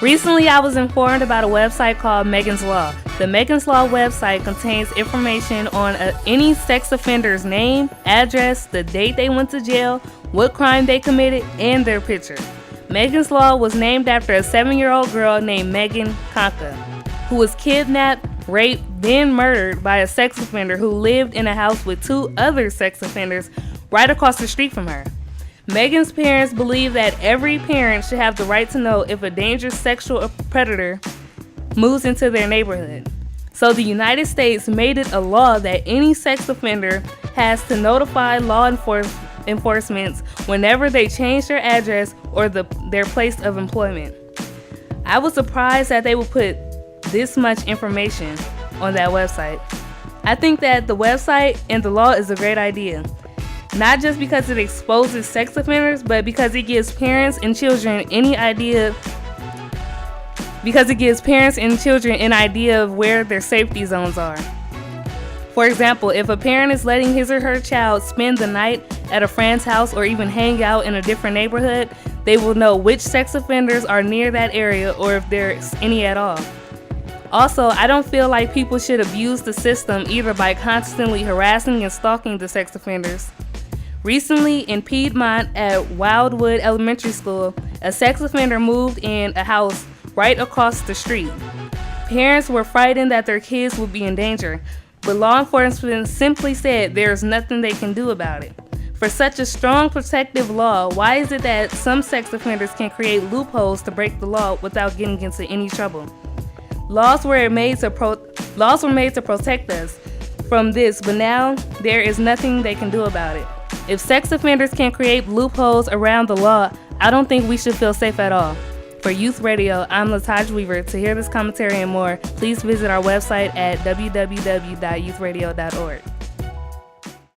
Recently, I was informed about a website called Megan's Law. The Megan's Law website contains information on any sex offender's name, address, the date they went to jail, what crime they committed, and their picture. Megan's Law was named after a 7-year-old girl named Megan Conca, who was kidnapped, raped, then murdered by a sex offender who lived in a house with 2 other sex offenders right across the street from her. Megan's parents believe that every parent should have the right to know if a dangerous sexual predator moves into their neighborhood. So the United States made it a law that any sex offender has to notify law enforcement whenever they change their address or their place of employment. I was surprised that they would put this much information on that website. I think that the website and the law is a great idea. Not just because it exposes sex offenders, but because it gives parents and children an idea of where their safety zones are. For example, if a parent is letting his or her child spend the night at a friend's house or even hang out in a different neighborhood, they will know which sex offenders are near that area or if there's any at all. Also, I don't feel like people should abuse the system either by constantly harassing and stalking the sex offenders. Recently, in Piedmont at Wildwood Elementary School, a sex offender moved in a house right across the street. Parents were frightened that their kids would be in danger, but law enforcement simply said there's nothing they can do about it. For such a strong protective law, why is it that some sex offenders can create loopholes to break the law without getting into any trouble? Laws were made to protect us from this, but now there is nothing they can do about it. If sex offenders can create loopholes around the law, I don't think we should feel safe at all. For Youth Radio, I'm Latajh Weaver. To hear this commentary and more, please visit our website at www.youthradio.org.